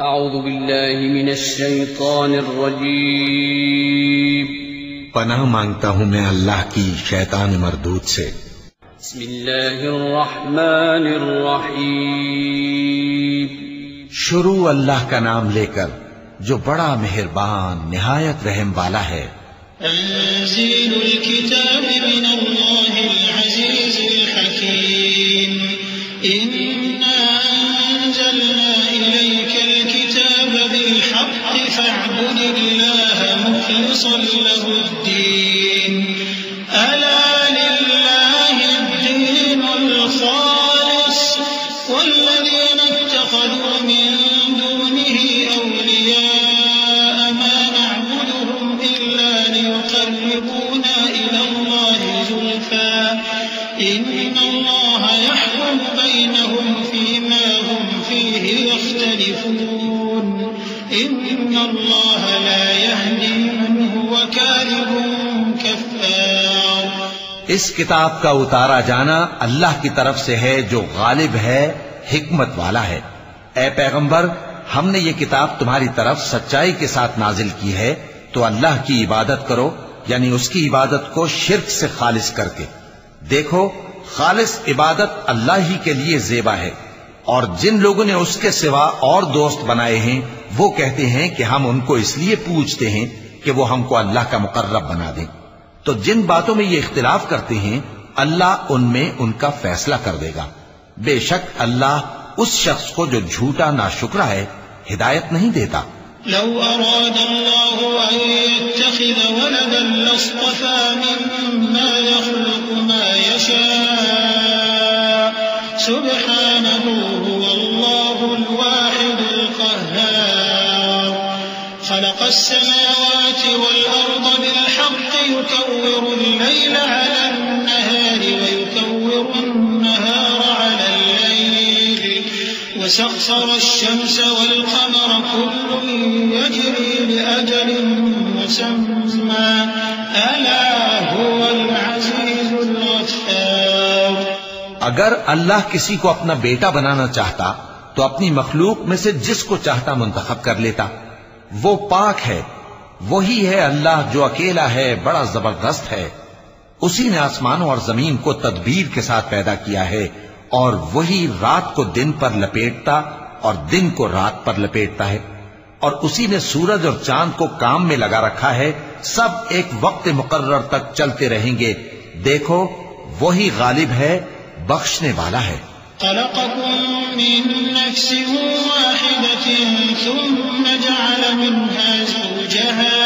اعوذ باللہ من الشیطان الرجیم پناہ مانگتا ہوں میں اللہ کی شیطان مردود سے۔ بسم اللہ الرحمن الرحیم شروع اللہ کا نام لے کر جو بڑا مہربان نہایت رحم والا ہے۔ تنزيل الكتاب من الله العزيز الحكيم إنا أنزلنا إليك الكتاب بالحق فاعبد الله مخلصا له الدين ألا لله الدين الخالص والذين اتخذوا من دونه أولياء ما نعبدهم إلا ليقربونا إلى الله زلفى إن الله يحكم بينهم فيما هم فيه يختلفون إن الله لا يهدي من هو كاذب كفار۔ اس کتاب کا اتارا جانا اللہ کی طرف سے ہے جو غالب ہے، حکمت والا ہے۔ اے پیغمبر، ہم نے یہ کتاب تمہاری طرف سچائی کے ساتھ نازل کی ہے، تو اللہ کی عبادت کرو، یعنی اس کی عبادت کو شرک سے خالص کر کے۔ دیکھو، خالص عبادت اللہ ہی کے لیے زیبا ہے، اور جن لوگوں نے اس کے سوا اور دوست بنائے ہیں وہ کہتے ہیں کہ ہم ان کو اس لیے پوجتے ہیں کہ وہ ہم کو اللہ کا مقرب بنا دیں۔ تو جن باتوں میں یہ اختلاف کرتے ہیں اللہ ان میں ان کا فیصلہ کر دے گا۔ بے شک اللہ اس شخص کو جو جھوٹا ناشکرا ہے ہدایت نہیں دیتا۔ لو أراد الله أن يتخذ ولدا لاصطفى مما يخلق ما يشاء سبحانه هو الله الواحد القهار خلق السماوات والأرض بالحق يكور الليل على النهار ويكور النهار على الليل وسخر الشمس والقمر كل يجري لأجل مسمى ألا هو العزيز الغفار۔ اگر اللہ کسی کو اپنا بیٹا بنانا چاہتا تو اپنی مخلوق میں سے جس کو چاہتا منتخب کر لیتا۔ وہ پاک ہے، وہی ہے اللہ جو اکیلا ہے، بڑا زبردست ہے۔ اسی نے آسمانوں اور زمین کو تدبیر کے ساتھ پیدا کیا ہے، اور وہی رات کو دن پر لپیٹتا اور دن کو رات پر لپیٹتا ہے، اور اسی نے سورج اور چاند کو کام میں لگا رکھا ہے، سب ایک وقت مقرر تک چلتے رہیں گے۔ دیکھو، وہی غالب ہے، بخشنے والا ہے۔ خلقكم من نفس واحدة ثم جعل منها زوجها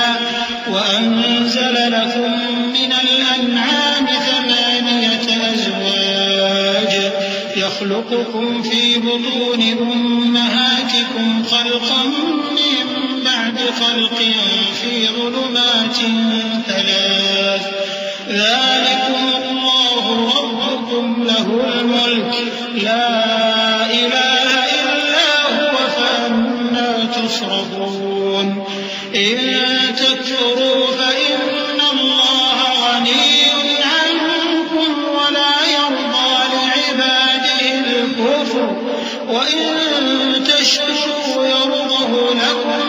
وأنزل لكم من الأنعام 8 أزواج يخلقكم في بطون أمهاتكم خلقا من بعد خلق في ظلمات 3 ذلكم الله ربكم له الملك لا إله إلا هو فأنا تصرفون إن تكفروا فإن الله غني عنكم ولا يرضى لعباده الكفر وإن تشكروا يرضه لكم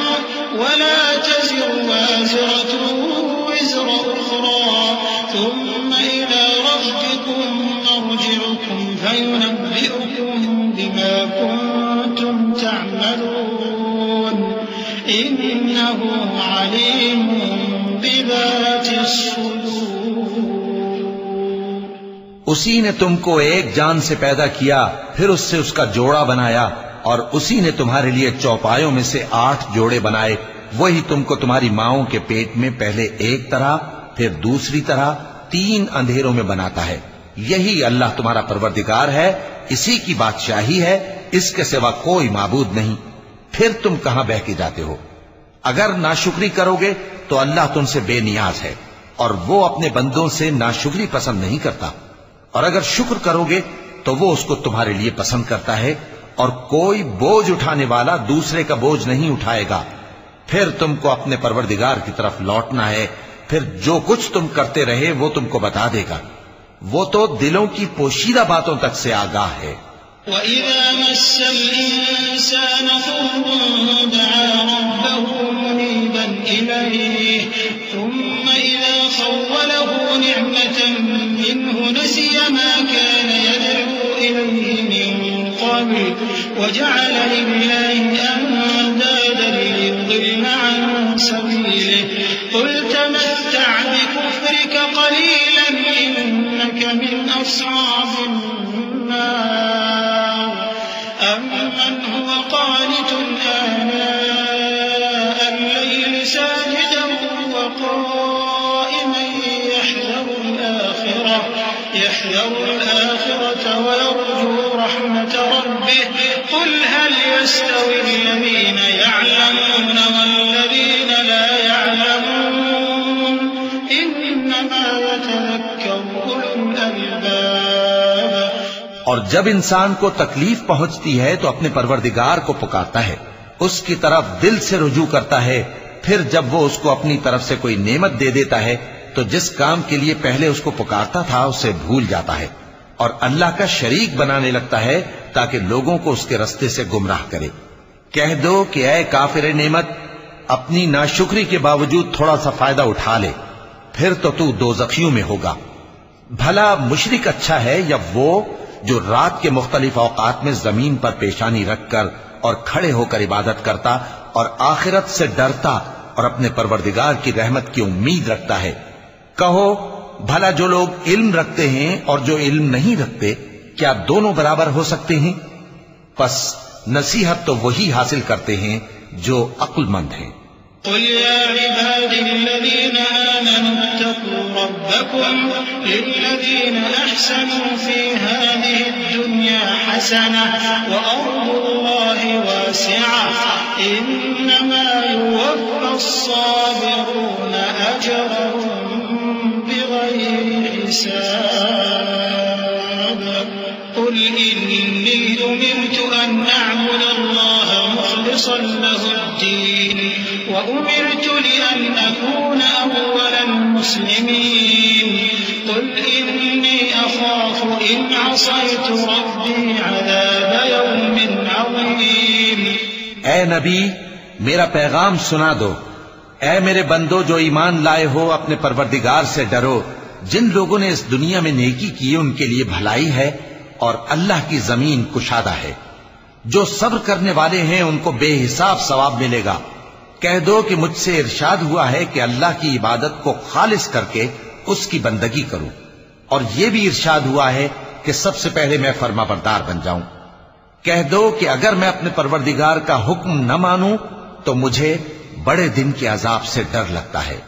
ولا تزر وازرة وزر أخرى ثم إلى ربكم مرجعكم فينبئكم بما كنتم تعملون إنه عليم بذات الصدور۔ اسی نے تم کو ایک جان سے پیدا کیا، پھر اس سے اس کا جوڑا بنایا، اور اسی نے تمہارے لیے چوپایوں میں سے 8 جوڑے بنائے۔ وہی تم کو تمہاری ماؤں کے پیٹ میں پہلے ایک طرح پھر دوسری طرح 3 اندھیروں میں بناتا ہے۔ یہی اللہ تمہارا پروردگار ہے، اسی کی بادشاہی ہے، اس کے سوا کوئی معبود نہیں۔ پھر تم کہاں بہہ کے جاتے ہو؟ اگر ناشکری کرو گے تو اللہ تم سے بے نیاز ہے، اور وہ اپنے بندوں سے ناشکری پسند نہیں کرتا، اور اگر شکر کرو گے تو وہ اس کو تمہارے لیے پسند کرتا ہے، اور کوئی بوجھ اٹھانے والا دوسرے کا بوجھ نہیں اٹھائے گا۔ پھر تم کو اپنے پروردگار کی طرف لوٹنا ہے، پھر جو کچھ تم کرتے رہے وہ تم کو بتا دے گا۔ وہ تو دلوں کی پوشیدہ باتوں تک سے آگاہ ہے۔ وَإِذَا مَسَّ الْإِنسَانَ ضُرٌّ وجعل لله أندادا ليضل عن سبيله قل تمتع بكفرك قليلا إنك من أصحاب النار أمن هو قانت آناء الليل ساجدا وقائما يحذر الآخرة ويرجو رحمة ربه قل هل يستوي الذين يعلمون والذين لا يعلمون إنما يتذكر أولو الألباب۔ اور جب انسان کو تکلیف پہنچتی ہے تو اپنے پروردگار کو پکارتا ہے، اس کی طرف دل سے رجوع کرتا ہے، پھر جب وہ اس کو اپنی طرف سے کوئی نعمت دے دیتا ہے تو جس کام کے لیے پہلے اس کو پکارتا تھا اسے بھول جاتا ہے اور اللہ کا شریک بنانے لگتا ہے تاکہ لوگوں کو اس کے رستے سے گمراہ کرے۔ کہہ دو کہ اے کافر نعمت، اپنی ناشکری کے باوجود تھوڑا سا فائدہ اٹھا لے، پھر تو دوزخیوں میں ہوگا۔ بھلا مشرک اچھا ہے یا وہ جو رات کے مختلف اوقات میں زمین پر پیشانی رکھ کر اور کھڑے ہو کر عبادت کرتا اور آخرت سے ڈرتا اور اپنے پروردگار کی رحمت کی امید رکھتا ہے۔ کہو بھلا جو لوگ علم رکھتے ہیں اور جو علم نہیں رکھتے کیا دونوں برابر ہو سکتے ہیں؟ پس نصیحت تو وہی حاصل کرتے ہیں جو عقل مند ہیں۔ قل يا عبادي الذين آمنوا اتقوا ربكم للذين أحسنوا في هذه الدنيا حسنة وأرض الله واسعة إنما يوفى الصابرون أجرهم بغير حساب قل إني أمرت أن أعبد الله مخلصا له الدين وأمرت لأن أكون أول المسلمين قل إني أخاف إن عصيت ربي عذاب يوم عظيم۔ اے نبی میرا پیغام سنا دو، اے میرے بندو جو ایمان لائے ہو اپنے پروردگار سے ڈرو۔ جن لوگوں نے اس دنیا میں نیکی کی ان کے لیے بھلائی ہے اور اللہ کی زمین کشادہ ہے۔ جو صبر کرنے والے ہیں ان کو بے حساب ثواب ملے گا۔ کہہ دو کہ مجھ سے ارشاد ہوا ہے کہ اللہ کی عبادت کو خالص کر کے اس کی بندگی کروں، اور یہ بھی ارشاد ہوا ہے کہ سب سے پہلے میں فرما بردار بن جاؤں۔ کہہ دو کہ اگر میں اپنے پروردگار کا حکم نہ مانوں تو مجھے بڑے دن کے عذاب سے ڈر لگتا ہے۔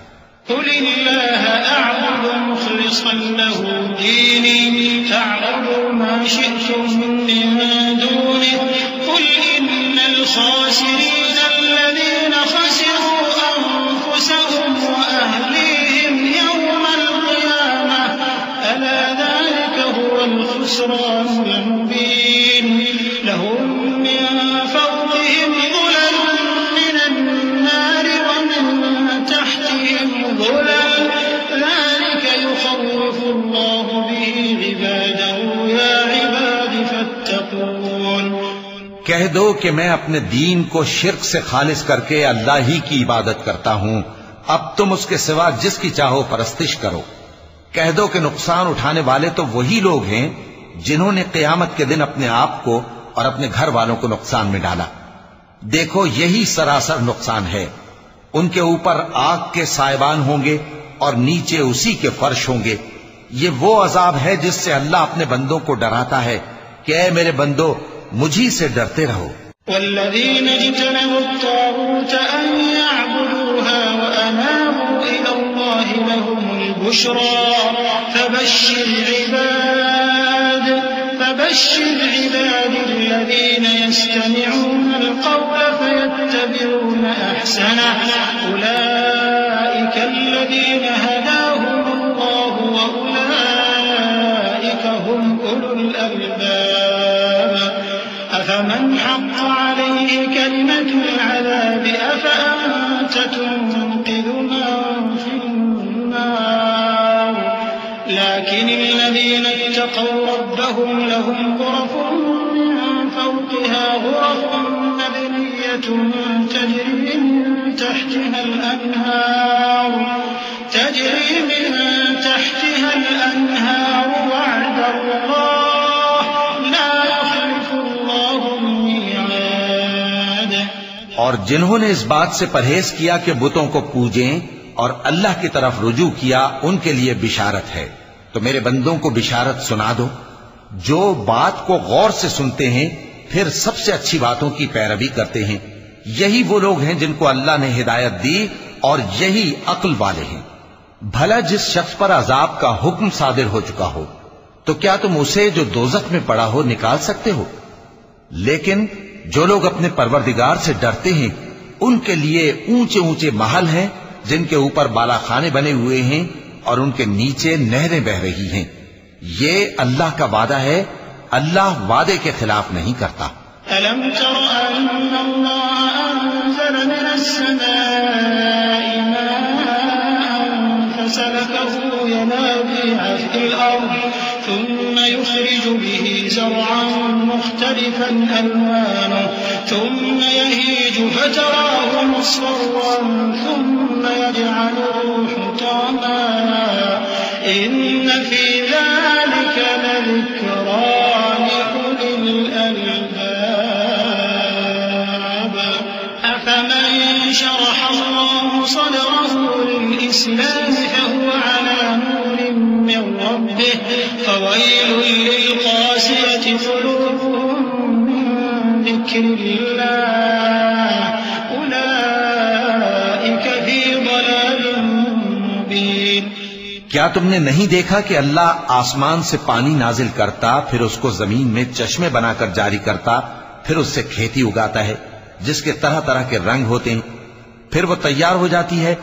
قل اللہ اعبد مخلصا له دینی فاعبدوا ما شئتم من دونه قل ان الخاسرین الذین خسروا انفسهم واهلیهم یوم القیامة الا ذلك هو الخسران المبین لهم من فوقهم ظلل من النار ومن تحتهم ظلل ذلك يخوف الله به عباده يا عباد فاتقون۔ کہہ دو کہ میں اپنے دین کو شرک سے خالص کر کے اللہ ہی کی عبادت کرتا ہوں، اب تم اس کے سوا جس کی چاہو پرستش کرو۔ کہہ دو کہ نقصان اٹھانے والے تو وہی لوگ ہیں جنہوں نے قیامت کے دن اپنے آپ کو اور اپنے گھر والوں کو نقصان میں ڈالا۔ دیکھو یہی سراسر نقصان ہے۔ ان کے اوپر آگ کے سائبان ہوں گے اور نیچے اسی کے فرش ہوں گے۔ یہ وہ عذاب ہے جس سے اللہ اپنے بندوں کو ڈراتا ہے کہ اے میرے بندو مجھی سے ڈرتے رہو۔ والذین اجتنبوا الطاغوت ان يعبدوها وانابوا الى الله لهم البشرى فبشر عباد الذين يستمعون القول فيتبعون احسنه اولئك الذين هداهم الله واولئك هم اولو الالباب أفمن حق عليه كلمة العذاب أفأنت تنقذ من في النار لكن الذين اتقوا ربهم لهم غرف من فوقها غرف مبنية تجري من تحتها الأنهار وعد الله لا يخلف الله الميعاد اور جنہوں نے اس بات سے پرہیز کیا کہ بتوں کو پوجیں اور اللہ کی طرف رجوع کیا، ان کے لیے بشارت ہے۔ تو میرے بندوں کو بشارت سنا دو، جو بات کو غور سے سنتے ہیں پھر سب سے اچھی باتوں کی پیروی کرتے ہیں، یہی وہ لوگ ہیں جن کو اللہ نے ہدایت دی اور یہی عقل والے ہیں۔ بھلا جس شخص پر عذاب کا حکم صادر ہو چکا ہو تو کیا تم اسے جو دوزخ میں پڑا ہو نکال سکتے ہو؟ لیکن جو لوگ اپنے پروردگار سے ڈرتے ہیں ان کے لیے اونچے اونچے محل ہیں جن کے اوپر بالا خانے بنے ہوئے ہیں اور ان کے نیچے نہریں بہ رہی ہیں۔ یہ اللہ کا وعدہ ہے، اللہ وعدے کے خلاف نہیں کرتا۔ ألم تر أن الله أنزل من السماء ماء فسلكه ينابيع في الأرض ثم يخرج به زرعا مختلفا ألوانه ثم يهيج فتراه مصفرا ثم يجعله حطاما إن في ذلك لذكرى لأولي الألباب أفمن شرح الله صدره للإسلام فهو على نور من ربه فويل للقاسية قلوبهم من ذكر الله أولئك في ضلال مبين۔ کیا تم نے نہیں دیکھا کہ اللہ آسمان سے پانی نازل کرتا، پھر اس کو زمین میں چشمے بنا کر جاری کرتا، پھر اس سے کھیتی اگاتا ہے جس کے طرح طرح کے رنگ ہوتے ہیں، پھر وہ تیار ہو جاتی ہے،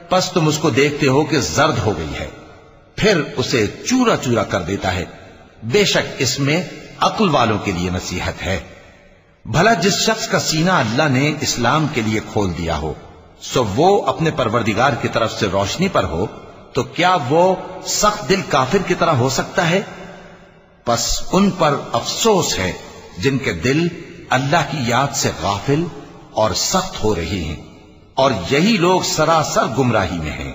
پس تم اس کو دیکھتے ہو کہ زرد ہو گئی ہے، پھر اسے چورا چورا کر دیتا ہے۔ بے شک اس میں عقل والوں کے لیے نصیحت ہے۔ بھلا جس شخص کا سینہ اللہ نے اسلام کے لیے کھول دیا ہو سو وہ اپنے پروردگار کی طرف سے روشنی پر ہو، تو کیا وہ سخت دل کافر کی طرح ہو سکتا ہے؟ پس ان پر افسوس ہے جن کے دل اللہ کی یاد سے غافل اور سخت ہو رہی ہیں، اور یہی لوگ سراسر گمراہی میں ہیں۔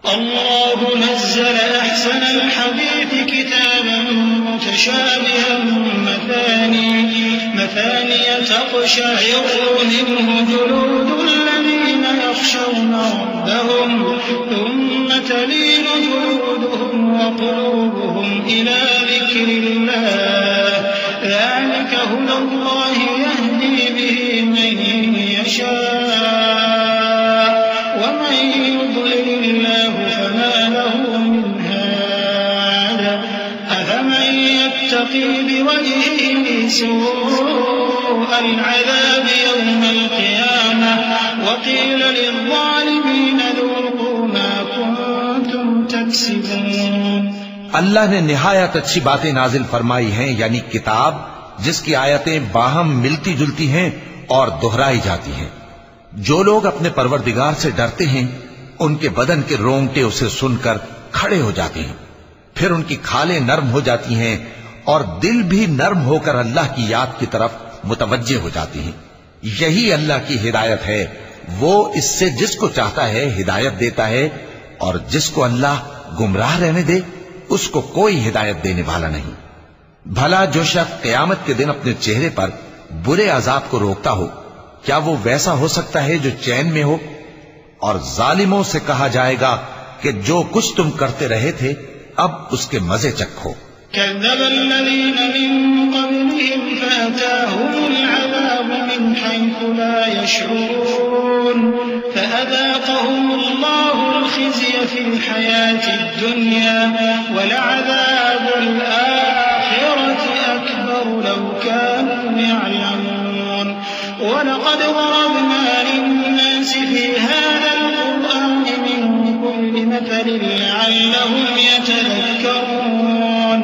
الله نزل أحسن الحديث كتابا متشابها مثانية تقشعر منه جلود الذين يخشون ربهم ثم تلين جلودهم وقلوبهم إلى ذكر الله ذلك هدى الله يهدي به من يشاء ومن يضلل الله فما له من هاد أفمن يتقي بوجهه سوء العذاب يوم القيامة وقيل للظالمين ذوقوا ما كنتم تكسبون۔ اللہ نے نہایت اچھی باتیں نازل فرمائی ہیں، یعنی کتاب جس کی آیتیں باہم ملتی جلتی ہیں اور دہرائی جاتی ہیں۔ جو لوگ اپنے پروردگار سے ڈرتے ہیں ان کے بدن کے رونگٹے اسے سن کر کھڑے ہو جاتے ہیں، پھر ان کی کھالیں نرم ہو جاتی ہیں اور دل بھی نرم ہو کر اللہ کی یاد کی طرف متوجہ ہو جاتی ہیں۔ یہی اللہ کی ہدایت ہے، وہ اس سے جس کو چاہتا ہے ہدایت دیتا ہے، اور جس کو اللہ گمراہ رہنے دے اس کو کوئی ہدایت دینے والا نہیں۔ بھلا جو شخص قیامت کے دن اپنے چہرے پر برے عذاب کو روکتا ہو، کیا وہ ویسا ہو سکتا ہے جو چین میں ہو؟ اور ظالموں سے کہا جائے گا کہ جو کچھ تم کرتے رہے تھے اب اس کے مزے چکھو۔ كذب الذين من قبلهم فأتاهم العذاب من حيث لا يشعرون فأذاقهم الله الخزي في الحياة الدنيا ولعذاب الآخرة أكبر لو كانوا يعلمون ولقد ضربنا للناس في هذا القرآن من كل مثل لعلهم يتذكرون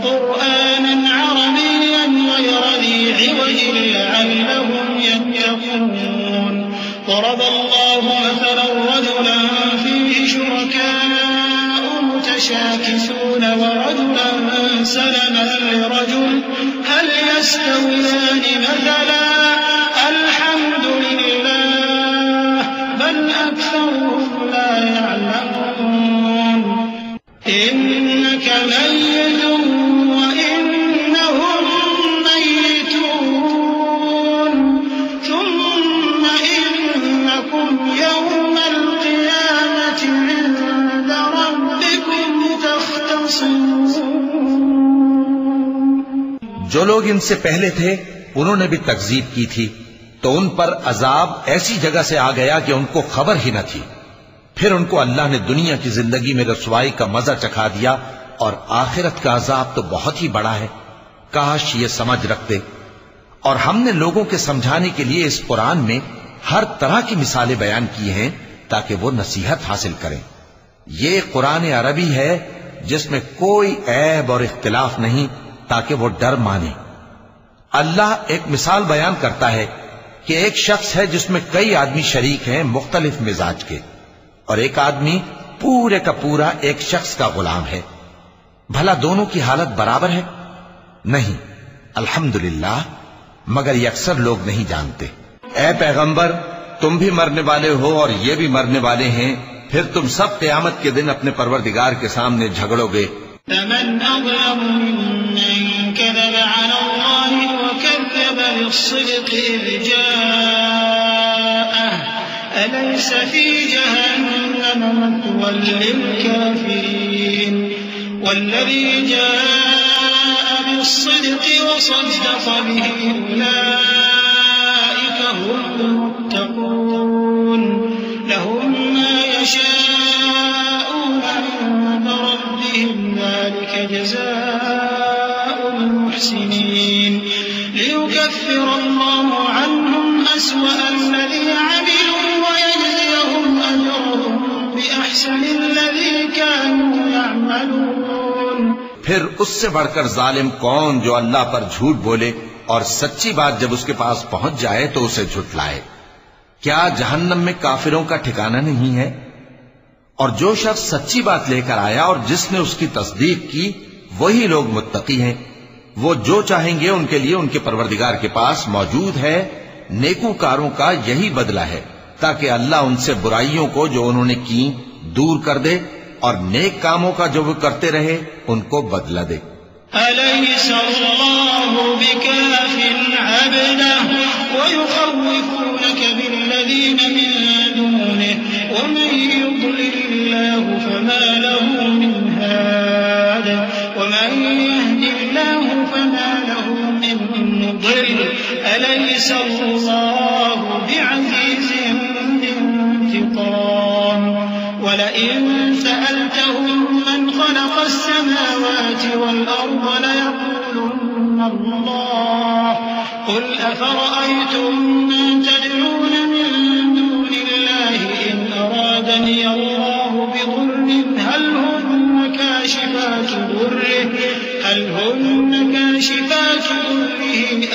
قرآنا عربيا غير ذي عوج لعلهم يتقون ضرب الله مثلا رجلا فيه شركاء متشاكسون ورجلا سلما لرجل هل يستويان مثلا الحمد لله بل أكثرهم لا يعلمون إنك ميت وإنهم ميتون ثم جو لوگ ان سے پہلے تھے انہوں نے بھی تکذیب کی تھی، تو ان پر عذاب ایسی جگہ سے آ گیا کہ ان کو خبر ہی نہ تھی۔ پھر ان کو اللہ نے دنیا کی زندگی میں رسوائی کا مزہ چکھا دیا، اور آخرت کا عذاب تو بہت ہی بڑا ہے۔ کاش یہ سمجھ رکھتے۔ اور ہم نے لوگوں کے سمجھانے کے لیے اس قرآن میں ہر طرح کی مثالیں بیان کی ہیں تاکہ وہ نصیحت حاصل کریں۔ یہ قرآن عربی ہے جس میں کوئی عیب اور اختلاف نہیں، تاکہ وہ ڈر مانے۔ اللہ ایک مثال بیان کرتا ہے کہ ایک شخص ہے جس میں کئی آدمی شریک ہیں مختلف مزاج کے، اور ایک آدمی پورے کا پورا ایک شخص کا غلام ہے۔ بھلا دونوں کی حالت برابر ہے؟ نہیں، الحمدللہ، مگر یہ اکثر لوگ نہیں جانتے۔ اے پیغمبر، تم بھی مرنے والے ہو اور یہ بھی مرنے والے ہیں، پھر تم سب قیامت کے دن اپنے پروردگار کے سامنے جھگڑو گے۔ فمن أظلم ممن كذب على الله وكذب بالصدق إذ جاءه أليس في جهنم مثوى للكافرين والذي جاء بالصدق وصدق به أولئك هم المتقون لهم ما يشاءون عند ربهم ذلك جزاء المحسنين ليكفر الله عنهم أسوأ الذي عملوا ويجزيهم أجرهم بأحسن الذي كانوا يعملون۔ پھر اس سے بڑھ کر ظالم کون جو اللہ پر جھوٹ بولے اور سچی بات جب اس کے پاس پہنچ جائے تو اسے جھٹلائے۔ کیا جہنم میں کافروں کا ٹھکانہ نہیں ہے؟ اور جو شخص سچی بات لے کر آیا اور جس نے اس کی تصدیق کی وہی لوگ متقی ہیں۔ وہ جو چاہیں گے ان کے لیے ان کے پروردگار کے پاس موجود ہے۔ نیکوکاروں کا یہی بدلہ ہے، تاکہ اللہ ان سے برائیوں کو جو انہوں نے کی دور کر دے اور نیک کاموں کا جو وہ کرتے رہے ان کو بدلہ دے۔ أليس الله بكاف عبده ويخوفونك بالذين من دونه ومن يضلل الله فما له من هاد ومن يهد الله فما له من مضل أليس الله بعزيز ذي انتقام ولئن سألتهم من خلق السماوات والأرض ليقولن الله قل أفرأيتم ما تدعون من دون الله إن أرادني الله بضر هل هن كاشفات ضره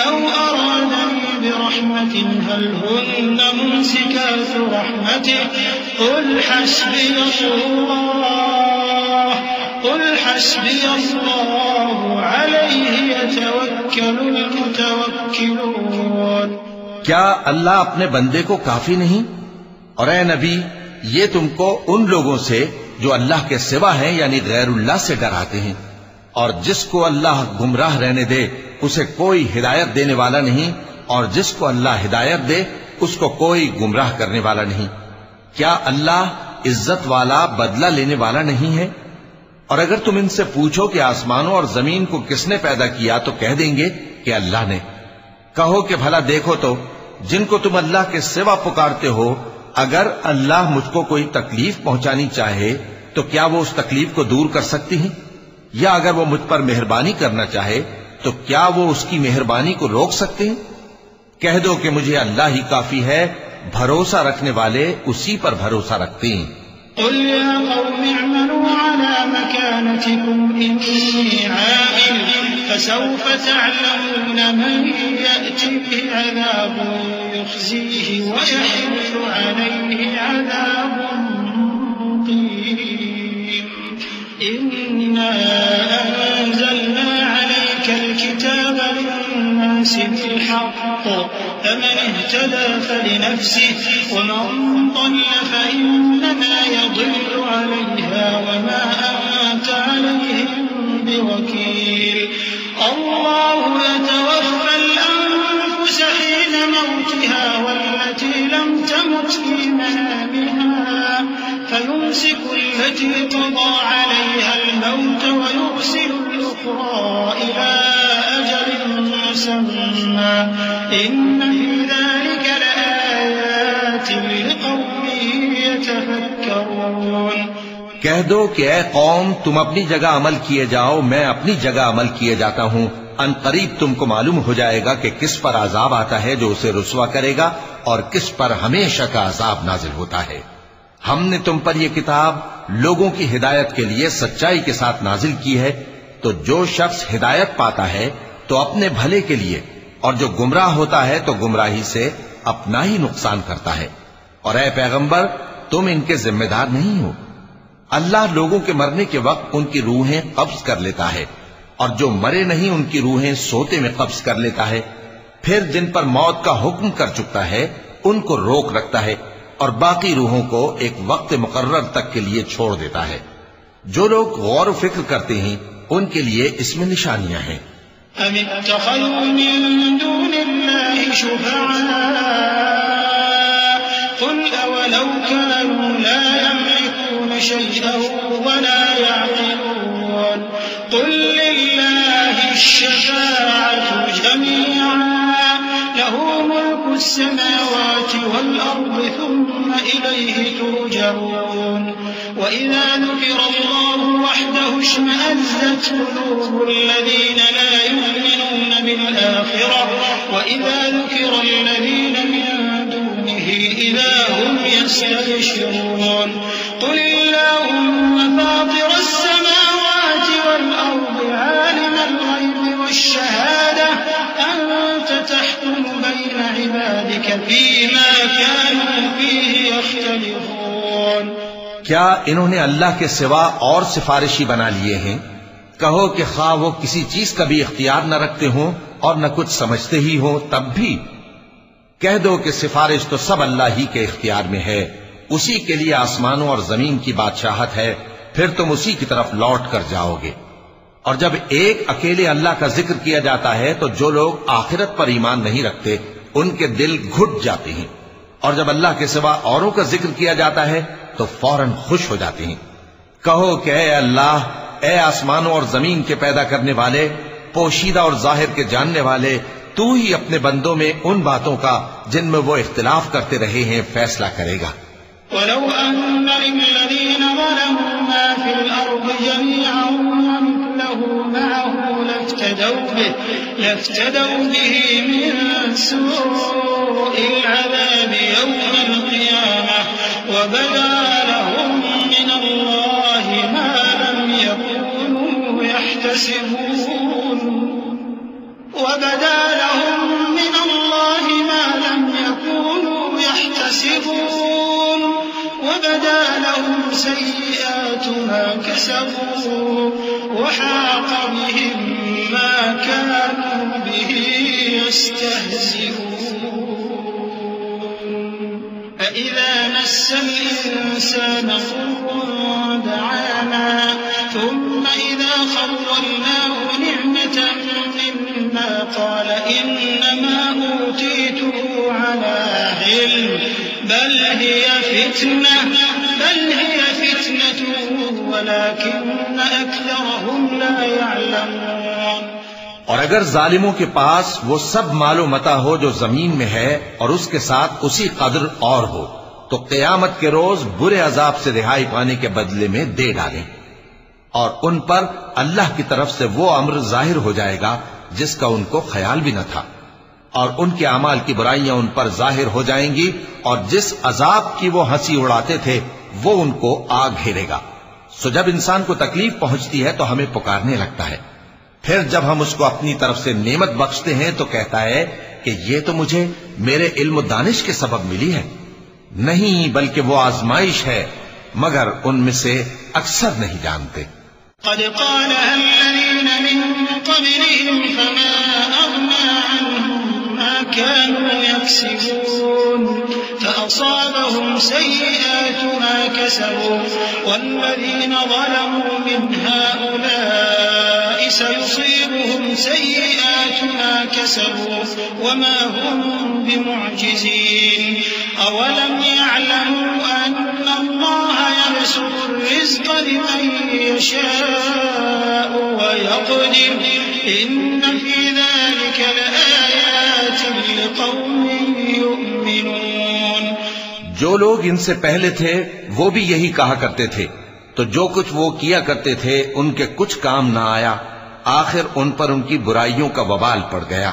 أو أرادني برحمة هل هن ممسكات رحمته قل حسبي الله عليه يتوكل المتوكلون۔ کیا اللہ اپنے بندے کو کافی نہیں؟ اور اے نبی، یہ تم کو ان لوگوں سے جو اللہ کے سوا ہیں یعنی غیر اللہ سے ڈراتے ہیں، اور جس کو اللہ گمراہ رہنے دے اسے کوئی ہدایت دینے والا نہیں، اور جس کو اللہ ہدایت دے اس کو کوئی گمراہ کرنے والا نہیں۔ کیا اللہ عزت والا بدلہ لینے والا نہیں ہے؟ اور اگر تم ان سے پوچھو کہ آسمانوں اور زمین کو کس نے پیدا کیا تو کہہ دیں گے کہ اللہ نے۔ کہو کہ بھلا دیکھو تو جن کو تم اللہ کے سوا پکارتے ہو، اگر اللہ مجھ کو کوئی تکلیف پہنچانی چاہے تو کیا وہ اس تکلیف کو دور کر سکتی ہیں؟ یا اگر وہ مجھ پر مہربانی کرنا چاہے تو کیا وہ اس کی مہربانی کو روک سکتے ہیں؟ کہہ دو کہ مجھے اللہ ہی کافی ہے، بھروسہ رکھنے والے اسی پر بھروسہ رکھتے ہیں۔ قل يا قوم اعملوا على مكانتكم إني عامل فسوف تعلمون من يأتيه عذاب يخزيه ويحل عليه عذاب مقيم إنا أنزلنا عليك الكتاب للناس بالحق فمن اهتدى فلنفسه ومن ضل فإنما يضل عليها وما أنت عليهم بوكيل الله يتوفى الأنفس حين موتها والتي لم تمت في منامها فيمسك التي قضى عليها الموت ويرسل الأخرى إلى أجل إن في ذلك لآيات لقوم يتفكرون۔ کہہ دو کہ اے قوم تم اپنی جگہ عمل کیے جاؤ، میں اپنی جگہ عمل کیے جاتا ہوں، ان قریب تم کو معلوم ہو جائے گا کہ کس پر عذاب آتا ہے جو اسے رسوا کرے گا اور کس پر ہمیشہ کا عذاب نازل ہوتا ہے۔ ہم نے تم پر یہ کتاب لوگوں کی ہدایت کے لیے سچائی کے ساتھ نازل کی ہے، تو جو شخص ہدایت پاتا ہے تو اپنے بھلے کے لیے، اور جو گمراہ ہوتا ہے تو گمراہی سے اپنا ہی نقصان کرتا ہے۔ اور اے پیغمبر تم ان کے ذمہ دار نہیں ہو، اللہ لوگوں کے مرنے کے وقت ان کی روحیں قبض کر لیتا ہے، اور جو مرے نہیں ان کی روحیں سوتے میں قبض کر لیتا ہے، پھر جن پر موت کا حکم کر چکتا ہے ان کو روک رکھتا ہے، اور باقی روحوں کو ایک وقت مقرر تک کے لیے چھوڑ دیتا ہے۔ جو لوگ غور و فکر کرتے ہیں ان کے لیے اس میں نشانیاں ہیں۔ أَمِ اتَّخَذُوا مِن دُونِ اللَّهِ شُفَعَاءَ قُلْ أَوَلَوْ كَانُوا لَا يَمْلِكُونَ شَيْئًا وَلَا يَعْقِلُونَ قُل لِّلَّهِ الشَّفَاعَةُ جَمِيعًا لَّهُ مُلْكُ السَّمَاوَاتِ وَالْأَرْضِ ثُمَّ إِلَيْهِ تُرْجَعُونَ وَإِذَا ذُكِرَ اللَّهُ وَحْدَهُ اشْمَأَزَّتْ قُلُوبُ الَّذِينَ لَا يُؤْمِنُونَ بِالْآخِرَةِ وَإِذَا ذُكِرَ الَّذِينَ مِن دُونِهِ إِذَا هُمْ يَسْتَبْشِرُونَ قُلِ اللَّهُمَّ فَاطِرَ السَّمَاوَاتِ وَالْأَرْضِ عَالِمَ الْغَيْبِ وَالشَّهَادَةِ أَنتَ تَحْكُمُ بَيْنَ عِبَادِكَ فِيمَا كَانُوا فِيهِ يَخْتَلِفُونَ۔ کیا انہوں نے اللہ کے سوا اور سفارشی بنا لیے ہیں؟ کہو کہ خواہ وہ کسی چیز کا بھی اختیار نہ رکھتے ہوں اور نہ کچھ سمجھتے ہی ہوں تب بھی کہہ دو کہ سفارش تو سب اللہ ہی کے اختیار میں ہے، اسی کے لیے آسمانوں اور زمین کی بادشاہت ہے، پھر تم اسی کی طرف لوٹ کر جاؤ گے۔ اور جب ایک اکیلے اللہ کا ذکر کیا جاتا ہے تو جو لوگ آخرت پر ایمان نہیں رکھتے ان کے دل گھٹ جاتے ہیں، اور جب اللہ کے سوا اوروں کا ذکر کیا جاتا ہے تو فوراً خوش ہو جاتے ہیں۔ کہو کہ اے اللہ، اے آسمانوں اور زمین کے پیدا کرنے والے، پوشیدہ اور ظاہر کے جاننے والے، تو ہی اپنے بندوں میں ان باتوں کا جن میں وہ اختلاف کرتے رہے ہیں فیصلہ کرے گا۔ وَلَوْ أَنَّ لِلَّذِينَ ظَلَمُوا مَا فِي الْأَرْضِ جَمِيعًا وَمِثْلَهُ مَعَهُ لَافْتَدَوْا بِهِ مِن سُوءِ الْعَذَابِ يَوْمَ الْقِيَامَةِ وَبَدَا لَهُم مِّنَ اللَّهِ مَا لَمْ يَكُونُوا يَحْتَسِبُونَ وَبَدَا لَهُمْ سَيِّئَاتُ مَا كَسَبُوا وَحَاقَ بِهِم مَّا كَانُوا بِهِ يَسْتَهْزِئُونَ فَإِذَا مَسَّ الْإِنسَانَ ضُرٌّ دَعَانَا ثُمَّ إِذَا خَوَّلْنَاهُ نِعْمَةً مِّنَّا قَالَ إِنَّمَا أُوتِيتُهُ عَلَىٰ عِلْمٍ بَلْ هِيَ فِتْنَةٌ وَلَٰكِنَّ أَكْثَرَهُمْ لَا يَعْلَمُونَ۔ اور اگر ظالموں کے پاس وہ سب مال و متاع ہو جو زمین میں ہے اور اس کے ساتھ اسی قدر اور ہو تو قیامت کے روز برے عذاب سے رہائی پانے کے بدلے میں دے ڈالیں، اور ان پر اللہ کی طرف سے وہ امر ظاہر ہو جائے گا جس کا ان کو خیال بھی نہ تھا، اور ان کے اعمال کی برائیاں ان پر ظاہر ہو جائیں گی، اور جس عذاب کی وہ ہنسی اڑاتے تھے وہ ان کو آ گھیرے گا۔ سو جب انسان کو تکلیف پہنچتی ہے تو ہمیں پکارنے لگتا ہے، پھر جب ہم اس کو اپنی طرف سے نعمت بخشتے ہیں تو کہتا ہے کہ یہ تو مجھے میرے علم و دانش کے سبب ملی ہے۔ نہیں، بلکہ وہ آزمائش ہے، مگر ان میں سے اکثر نہیں جانتے۔ قد قالها الذين من قبلهم فما أغنى عنهم ما كانوا يكسبون فأصابهم سيئات ما كسبوا والذين ظلموا من هؤلاء سيصيبهم سيئات ما كسبوا وما هم بمعجزين أولم يعلموا أن الله يبسط الرزق لمن يشاء ويقدر إن في ذلك لآيات لقوم يؤمنون۔ جو لوگ ان سے پہلے تھے وہ بھی یہی کہا کرتے تھے، تو جو کچھ وہ کیا کرتے تھے ان کے کچھ کام نہ آیا، آخر ان پر ان کی برائیوں کا وبال پڑ گیا۔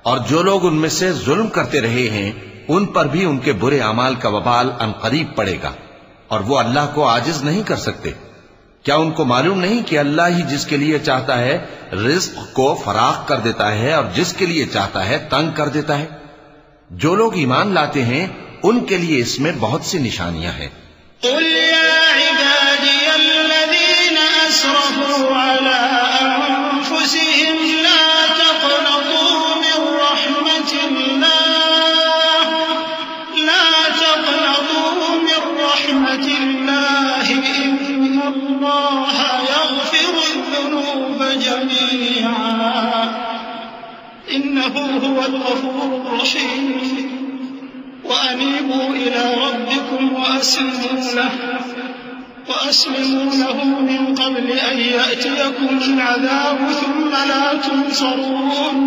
اور جو لوگ ان میں سے ظلم کرتے رہے ہیں ان پر بھی ان کے برے اعمال کا وبال عنقریب پڑے گا، اور وہ اللہ کو عاجز نہیں کر سکتے۔ کیا ان کو معلوم نہیں کہ اللہ ہی جس کے لیے چاہتا ہے رزق کو فراخ کر دیتا ہے اور جس کے لیے چاہتا ہے تنگ کر دیتا ہے؟ جو لوگ ایمان لاتے ہیں ان کے لیے اس میں بہت سی نشانیاں ہیں۔ قل يا عبادي الذين أسرفوا على أنفسهم لا تقنطوا من رحمة الله إن الله يغفر الذنوب جميعا إنه هو الغفور الرحيم وأنيبوا إلى ربكم وأسلموا له من قبل أن يأتيكم العذاب ثم لا تنصرون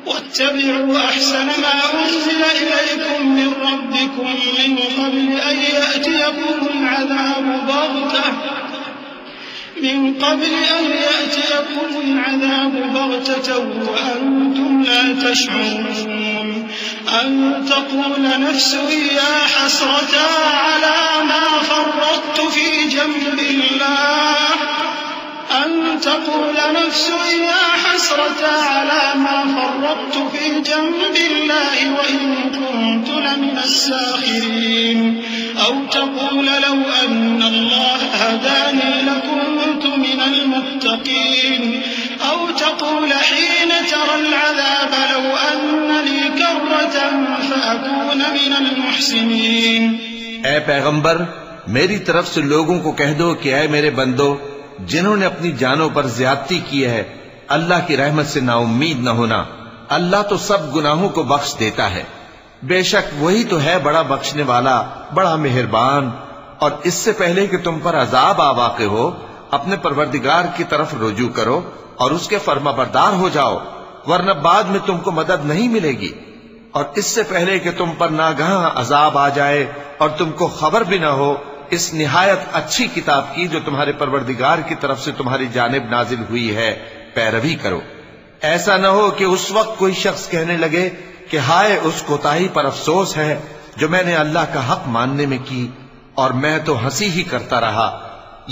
واتبعوا أحسن ما أنزل إليكم من ربكم من قبل أن يأتيكم العذاب بغتة وأنتم لا تشعرون أن تقول نفس يا حسرة على ما فرطت في جنب الله وإن كنت لمن الساخرين أو تقول لو أن الله هداني لكنت من المتقين أو تقول حين ترى العذاب لو أن لي كرة فأكون من المحسنين۔ اے پیغمبر، میری طرف سے لوگوں کو کہہ دو کہ اے میرے بندو، جنہوں نے اپنی جانوں پر زیادتی کی ہے، اللہ کی رحمت سے نا امید نہ ہونا۔ اللہ تو سب گناہوں کو بخش دیتا ہے، بے شک وہی تو ہے بڑا بخشنے والا، بڑا مہربان۔ اور اس سے پہلے کہ تم پر عذاب آ واقع ہو، اپنے پروردگار کی طرف رجوع کرو اور اس کے فرما بردار ہو جاؤ، ورنہ بعد میں تم کو مدد نہیں ملے گی۔ اور اس سے پہلے کہ تم پر ناگہاں عذاب آ جائے اور تم کو خبر بھی نہ ہو، اس نہایت اچھی کتاب کی جو تمہارے پروردگار کی طرف سے تمہاری جانب نازل ہوئی ہے پیروی کرو۔ ایسا نہ ہو کہ اس وقت کوئی شخص کہنے لگے کہ ہائے اس کوتاہی پر افسوس ہے جو میں نے اللہ کا حق ماننے میں کی اور میں تو ہنسی ہی کرتا رہا،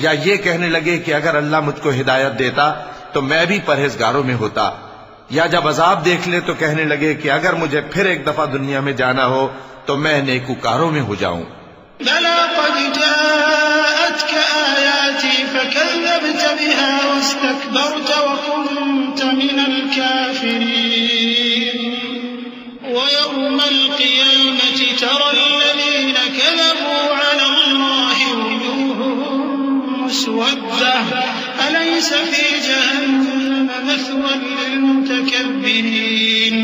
یا یہ کہنے لگے کہ اگر اللہ مجھ کو ہدایت دیتا تو میں بھی پرہیزگاروں میں ہوتا، یا جب عذاب دیکھ لے تو کہنے لگے کہ اگر مجھے پھر ایک دفعہ دنیا میں جانا ہو تو میں نیکوکاروں میں ہو جاؤں۔ بلى قد جاءتك آياتي فكذبت بها واستكبرت وكنت من الكافرين ويوم القيامة ترى الذين كذبوا على الله وجوههم مسودة أليس في جهنم مثوى للمتكبرين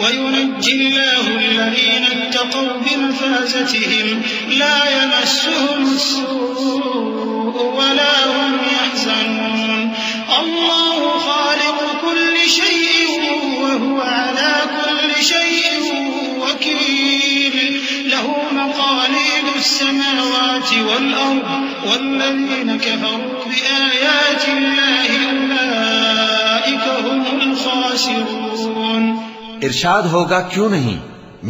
وينجي الله الذين اتقوا بمفازتهم لا يمسهم السوء ولا هم يحزنون الله خالق كل شيء وهو على كل شيء وكيل له مقاليد السماوات والأرض والذين كفروا بآيات الله أولئك هم الخاسرون۔ ارشاد ہوگا کیوں نہیں،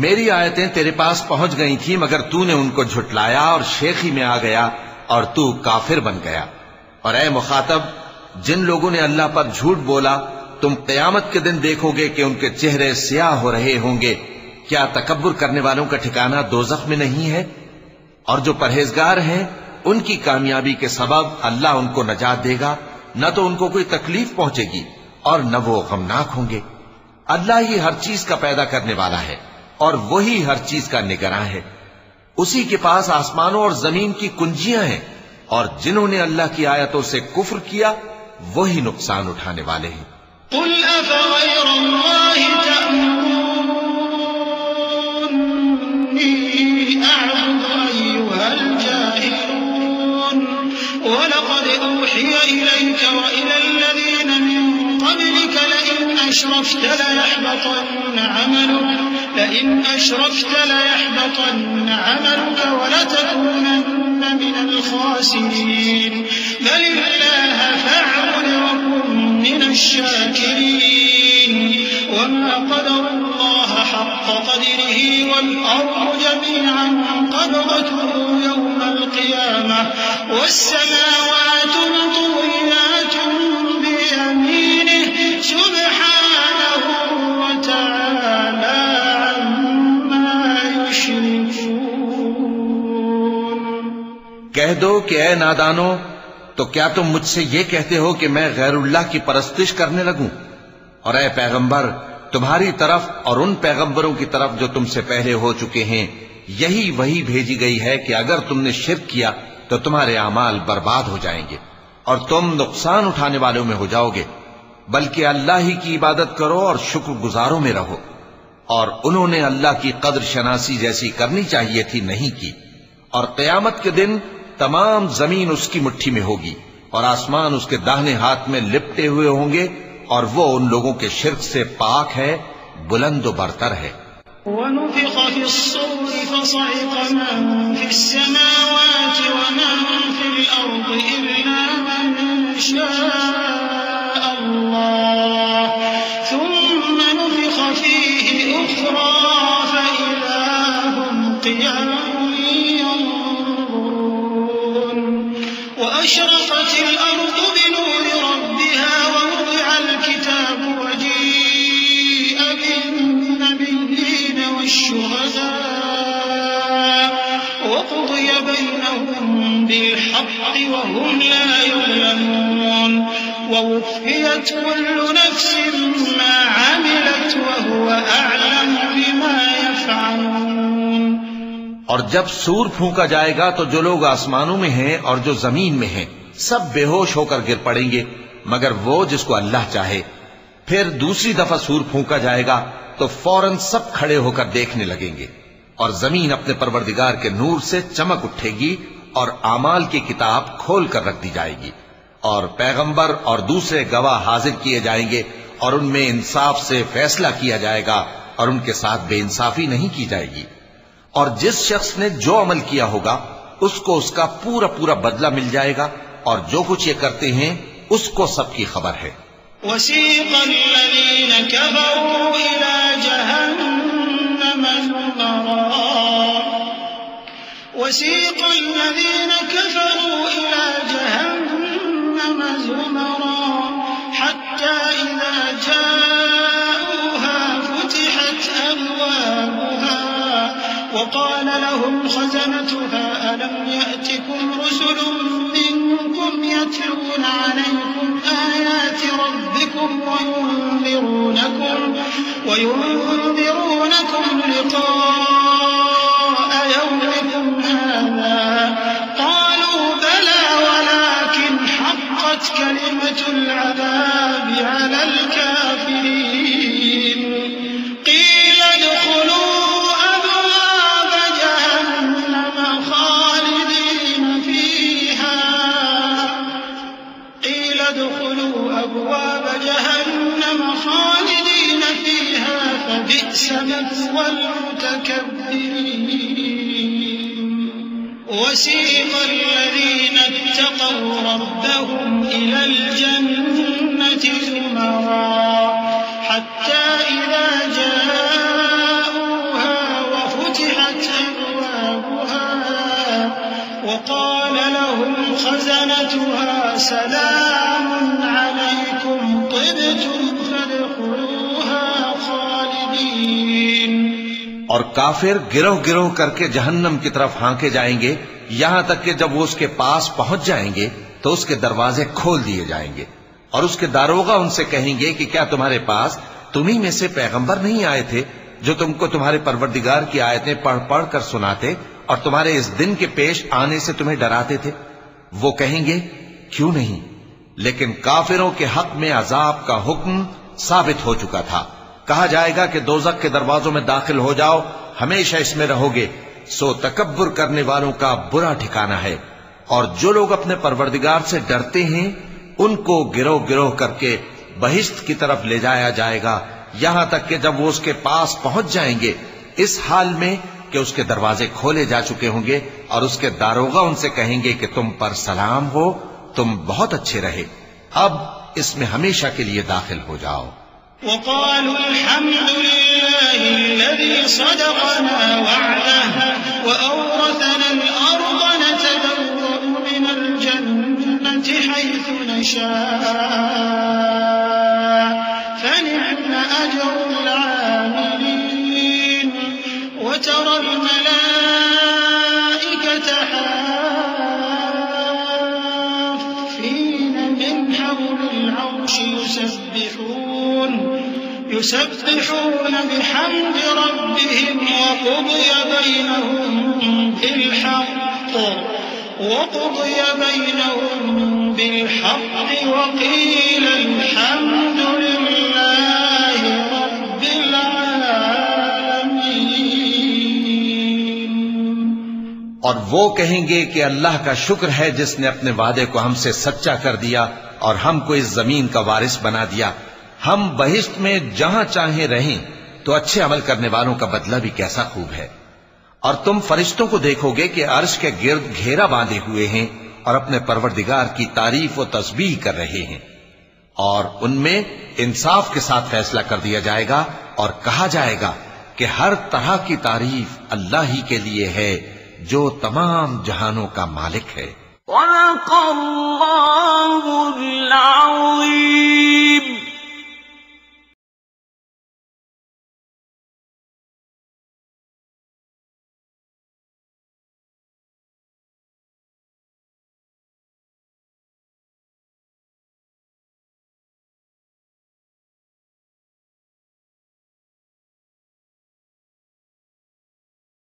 میری آیتیں تیرے پاس پہنچ گئی تھی مگر تو نے ان کو جھٹلایا اور شیخی میں آ گیا اور تو کافر بن گیا۔ اور اے مخاطب، جن لوگوں نے اللہ پر جھوٹ بولا تم قیامت کے دن دیکھو گے کہ ان کے چہرے سیاہ ہو رہے ہوں گے۔ کیا تکبر کرنے والوں کا ٹھکانہ دوزخ میں نہیں ہے؟ اور جو پرہیزگار ہیں ان کی کامیابی کے سبب اللہ ان کو نجات دے گا، نہ تو ان کو کوئی تکلیف پہنچے گی اور نہ وہ غمناک ہوں گے۔ اللہ ہی ہر چیز کا پیدا کرنے والا ہے اور وہی ہر چیز کا نگراں ہے۔ اسی کے پاس آسمانوں اور زمین کی کنجیاں ہیں، اور جنہوں نے اللہ کی آیتوں سے کفر کیا وہی نقصان اٹھانے والے ہیں۔ قل أفغير الله تأمروني أعبد أيها الجاهلون ولقد أوحي إليك وإلى الذين من قبلك لئن أشركت ليحبطن عملك ولتكونن من الخاسرين بل الله فاعبد وكن من الشاكرين وما قدر الله حق قدره والأرض جميعا قبضته يوم القيامة والسماوات مطويات بيمينه سبحانه وتعالى عما يشركون۔ کہہ دو کہ اے نادانو، تو کیا تم مجھ سے یہ کہتے ہو کہ میں غیر اللہ کی پرستش کرنے لگوں؟ اور اے پیغمبر، تمہاری طرف اور ان پیغمبروں کی طرف جو تم سے پہلے ہو چکے ہیں یہی وہی بھیجی گئی ہے کہ اگر تم نے شرک کیا تو تمہارے اعمال برباد ہو جائیں گے اور تم نقصان اٹھانے والوں میں ہو جاؤ گے، بلکہ اللہ ہی کی عبادت کرو اور شکر گزاروں میں رہو۔ اور انہوں نے اللہ کی قدر شناسی جیسی کرنی چاہیے تھی نہیں کی، اور قیامت کے دن تمام زمین اس کی مٹھی میں ہوگی اور آسمان اس کے داہنے ہاتھ میں لپٹے ہوئے ہوں گے، اور وہ ان لوگوں کے شرک سے پاک ہے، بلند و برتر ہے۔ ونفخ في الصور فصعق من في السماوات ومن في الأرض إلا من شاء الله ثم نفخ فيه أخرى فإذا هم قيام ينظرون وأشرقت الأرض بنور ربها ووضع الكتاب وجيء بالنبيين والشهداء وقضي بينهم بالحق وهم لا يظلمون ووفيت كل نفس ما عملت وهو أعلم بما يفعلون۔ اور جب سور پھونکا جائے گا تو جو لوگ آسمانوں میں ہیں اور جو زمین میں ہیں سب بے ہوش ہو کر گر پڑیں گے مگر وہ جس کو اللہ چاہے۔ پھر دوسری دفعہ سور پھونکا جائے گا تو فوراً سب کھڑے ہو کر دیکھنے لگیں گے، اور زمین اپنے پروردگار کے نور سے چمک اٹھے گی اور اعمال کی کتاب کھول کر رکھ دی جائے گی، اور پیغمبر اور دوسرے گواہ حاضر کیے جائیں گے، اور ان میں انصاف سے فیصلہ کیا جائے گا اور ان کے ساتھ بے انصافی نہیں کی جائے گی۔ اور جس شخص نے جو عمل کیا ہوگا اس کو اس کا پورا پورا بدلہ مل جائے گا، اور جو کچھ یہ کرتے ہیں اس کو سب کی خبر ہے۔ وسيق الذين كفروا إلى جهنم زمرا حتى إذا جاءوها فتحت أبوابها وقال لهم خزنتها ألم يأتكم رسل منكم يتلون عليكم آيات ربكم وينذرونكم لقاء يومكم هذا قالوا بلى ولكن حقت كلمة العذاب على الكافرين قيل ادخلوا أبواب جهنم خالدين فيها فبئس مثوى المتكبرين وسيق الذين اتقوا ربهم إلى الجنة زمرا حتى إذا جاءوها وفتحت أبوابها وقال لهم خزنتها سلام عليكم طبتم فادخلوها خالدين۔ اور کافر گروہ گروہ کر کے جہنم کی طرف ہانکے جائیں گے یہاں تک کہ جب وہ اس کے پاس پہنچ جائیں گے تو اس کے دروازے کھول دیے جائیں گے، اور اس کے داروغہ ان سے کہیں گے کہ کیا تمہارے پاس تمہیں میں سے پیغمبر نہیں آئے تھے جو تم کو تمہارے پروردگار کی آیتیں پڑھ پڑھ کر سناتے اور تمہارے اس دن کے پیش آنے سے تمہیں ڈراتے تھے؟ وہ کہیں گے کیوں نہیں، لیکن کافروں کے حق میں عذاب کا حکم ثابت ہو چکا تھا۔ کہا جائے گا کہ دوزخ کے دروازوں میں داخل ہو جاؤ، ہمیشہ اس میں رہو گے، سو تکبر کرنے والوں کا برا ٹھکانہ ہے۔ اور جو لوگ اپنے پروردگار سے ڈرتے ہیں ان کو گروہ گروہ کر کے بہشت کی طرف لے جایا جائے گا، یہاں تک کہ جب وہ اس کے پاس پہنچ جائیں گے، اس حال میں کہ اس کے دروازے کھولے جا چکے ہوں گے، اور اس کے داروغہ ان سے کہیں گے کہ تم پر سلام ہو، تم بہت اچھے رہے، اب اس میں ہمیشہ کے لیے داخل ہو جاؤ۔ وقالوا الحمد لله الذي صدقنا وعده وأورثنا الأرض نتبوأ من الجنة حيث نشاء فنعم أجر العاملين وترى الملائكة حافين من حول العرش يسبحون بحمد ربهم وقضي بينهم بالحق وقيل الحمد لله رب العالمين۔ اور وہ کہیں گے کہ اللہ کا شکر ہے جس نے اپنے وعدے کو ہم سے سچا کر دیا اور ہم کو اس زمین کا وارث بنا دیا، ہم بہشت میں جہاں چاہیں رہیں، تو اچھے عمل کرنے والوں کا بدلہ بھی کیسا خوب ہے۔ اور تم فرشتوں کو دیکھو گے کہ عرش کے گرد گھیرا باندھے ہوئے ہیں اور اپنے پروردگار کی تعریف و تسبیح کر رہے ہیں، اور ان میں انصاف کے ساتھ فیصلہ کر دیا جائے گا اور کہا جائے گا کہ ہر طرح کی تعریف اللہ ہی کے لیے ہے جو تمام جہانوں کا مالک ہے۔ صدق اللہ العظیم۔